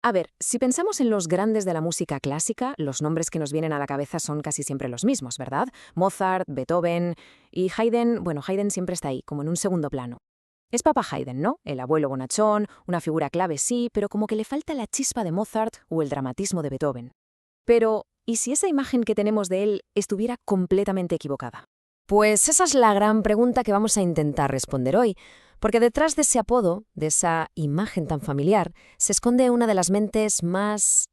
A ver, si pensamos en los grandes de la música clásica, los nombres que nos vienen a la cabeza son casi siempre los mismos, ¿verdad? Mozart, Beethoven y Haydn, bueno, Haydn siempre está ahí, como en un segundo plano. Es Papa Haydn, ¿no? El abuelo bonachón, una figura clave sí, pero como que le falta la chispa de Mozart o el dramatismo de Beethoven. Pero, ¿y si esa imagen que tenemos de él estuviera completamente equivocada? Pues esa es la gran pregunta que vamos a intentar responder hoy, porque detrás de ese apodo, de esa imagen tan familiar, se esconde una de las mentes más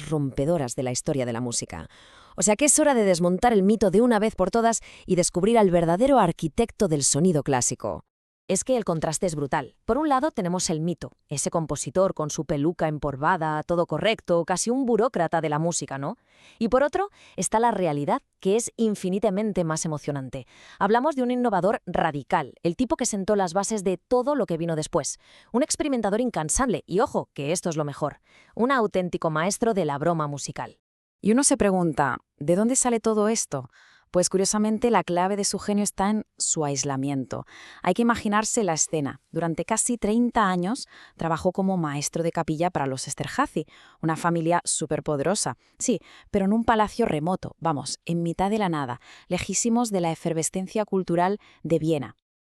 rompedoras de la historia de la música. O sea que es hora de desmontar el mito de una vez por todas y descubrir al verdadero arquitecto del sonido clásico. Es que el contraste es brutal. Por un lado tenemos el mito, ese compositor con su peluca empolvada, todo correcto, casi un burócrata de la música, ¿no? Y por otro está la realidad, que es infinitamente más emocionante. Hablamos de un innovador radical, el tipo que sentó las bases de todo lo que vino después. Un experimentador incansable, y ojo, que esto es lo mejor, un auténtico maestro de la broma musical. Y uno se pregunta, ¿de dónde sale todo esto? Pues curiosamente la clave de su genio está en su aislamiento. Hay que imaginarse la escena. Durante casi 30 años trabajó como maestro de capilla para los Esterházy, una familia superpoderosa. Sí, pero en un palacio remoto, vamos, en mitad de la nada, lejísimos de la efervescencia cultural de Viena.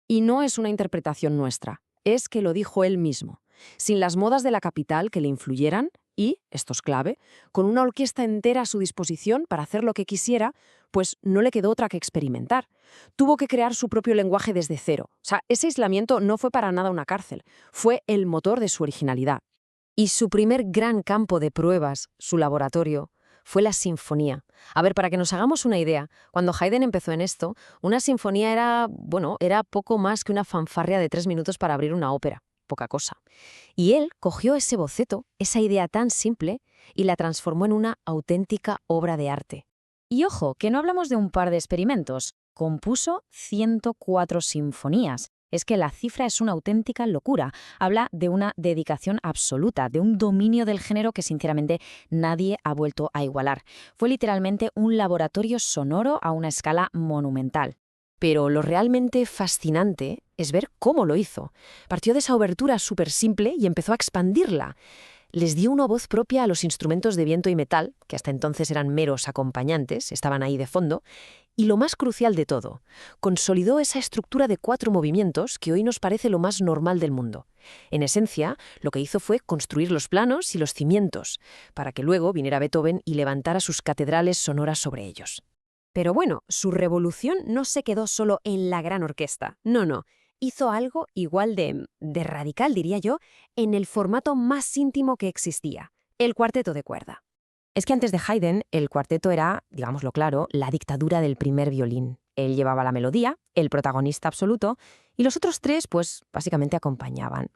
Y no es una interpretación nuestra, es que lo dijo él mismo. Sin las modas de la capital que le influyeran y, esto es clave, con una orquesta entera a su disposición para hacer lo que quisiera, pues no le quedó otra que experimentar. Tuvo que crear su propio lenguaje desde cero. O sea, ese aislamiento no fue para nada una cárcel, fue el motor de su originalidad. Y su primer gran campo de pruebas, su laboratorio, fue la sinfonía. A ver, para que nos hagamos una idea, cuando Haydn empezó en esto, una sinfonía era, bueno, era poco más que una fanfarria de 3 minutos para abrir una ópera. Poca cosa. Y él cogió ese boceto, esa idea tan simple, y la transformó en una auténtica obra de arte. Y ojo, que no hablamos de un par de experimentos. Compuso 104 sinfonías. Es que la cifra es una auténtica locura. Habla de una dedicación absoluta, de un dominio del género que sinceramente nadie ha vuelto a igualar. Fue literalmente un laboratorio sonoro a una escala monumental. Pero lo realmente fascinante es ver cómo lo hizo. Partió de esa obertura súper simple y empezó a expandirla. Les dio una voz propia a los instrumentos de viento y metal, que hasta entonces eran meros acompañantes, estaban ahí de fondo, y lo más crucial de todo, consolidó esa estructura de 4 movimientos que hoy nos parece lo más normal del mundo. En esencia, lo que hizo fue construir los planos y los cimientos, para que luego viniera Beethoven y levantara sus catedrales sonoras sobre ellos. Pero bueno, su revolución no se quedó solo en la gran orquesta, no. Hizo algo igual de radical, diría yo, en el formato más íntimo que existía, el cuarteto de cuerda. Es que antes de Haydn, el cuarteto era, digámoslo claro, la dictadura del primer violín. Él llevaba la melodía, el protagonista absoluto, y los otros tres, pues, básicamente acompañaban.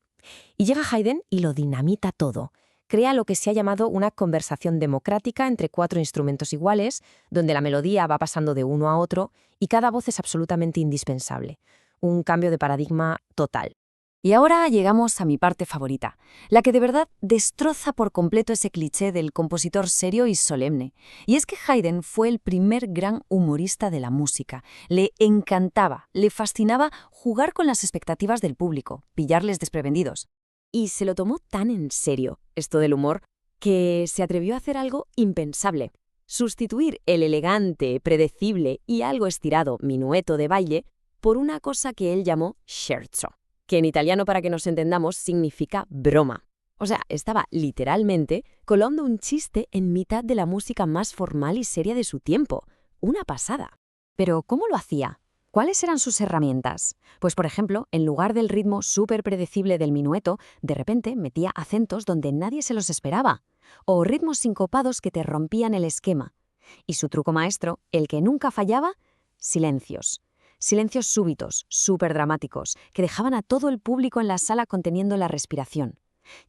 Y llega Haydn y lo dinamita todo. Crea lo que se ha llamado una conversación democrática entre 4 instrumentos iguales, donde la melodía va pasando de uno a otro y cada voz es absolutamente indispensable. Un cambio de paradigma total. Y ahora llegamos a mi parte favorita, la que de verdad destroza por completo ese cliché del compositor serio y solemne. Y es que Haydn fue el primer gran humorista de la música. Le encantaba, le fascinaba jugar con las expectativas del público, pillarles desprevenidos. Y se lo tomó tan en serio, esto del humor, que se atrevió a hacer algo impensable. Sustituir el elegante, predecible y algo estirado minueto de baile por una cosa que él llamó scherzo, que en italiano, para que nos entendamos, significa broma. O sea, estaba literalmente colando un chiste en mitad de la música más formal y seria de su tiempo. Una pasada. Pero ¿cómo lo hacía? ¿Cuáles eran sus herramientas? Pues, por ejemplo, en lugar del ritmo súper predecible del minueto, de repente metía acentos donde nadie se los esperaba, o ritmos sincopados que te rompían el esquema. Y su truco maestro, el que nunca fallaba, silencios. Silencios súbitos, súper dramáticos, que dejaban a todo el público en la sala conteniendo la respiración.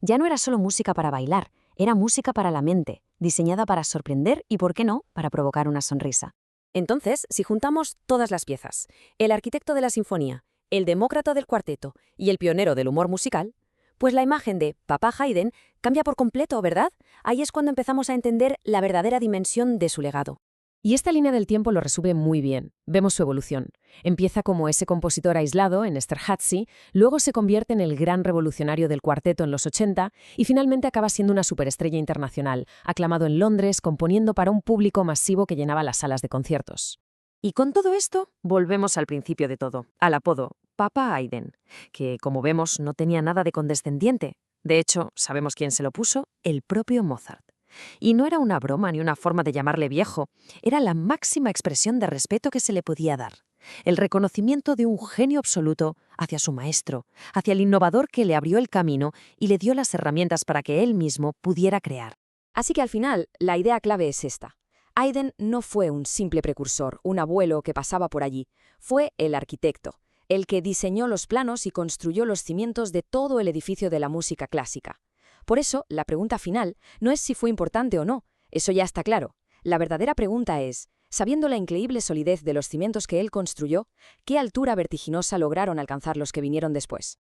Ya no era solo música para bailar, era música para la mente, diseñada para sorprender y, ¿por qué no?, para provocar una sonrisa. Entonces, si juntamos todas las piezas, el arquitecto de la sinfonía, el demócrata del cuarteto y el pionero del humor musical, pues la imagen de Papá Haydn cambia por completo, ¿verdad? Ahí es cuando empezamos a entender la verdadera dimensión de su legado. Y esta línea del tiempo lo resume muy bien. Vemos su evolución. Empieza como ese compositor aislado en Esterházy, luego se convierte en el gran revolucionario del cuarteto en los 80 y finalmente acaba siendo una superestrella internacional, aclamado en Londres, componiendo para un público masivo que llenaba las salas de conciertos. Y con todo esto, volvemos al principio de todo, al apodo Papa Haydn, que, como vemos, no tenía nada de condescendiente. De hecho, ¿sabemos quién se lo puso? El propio Mozart. Y no era una broma ni una forma de llamarle viejo, era la máxima expresión de respeto que se le podía dar. El reconocimiento de un genio absoluto hacia su maestro, hacia el innovador que le abrió el camino y le dio las herramientas para que él mismo pudiera crear. Así que al final, la idea clave es esta. Haydn no fue un simple precursor, un abuelo que pasaba por allí. Fue el arquitecto, el que diseñó los planos y construyó los cimientos de todo el edificio de la música clásica. Por eso, la pregunta final no es si fue importante o no, eso ya está claro. La verdadera pregunta es, sabiendo la increíble solidez de los cimientos que él construyó, ¿qué altura vertiginosa lograron alcanzar los que vinieron después?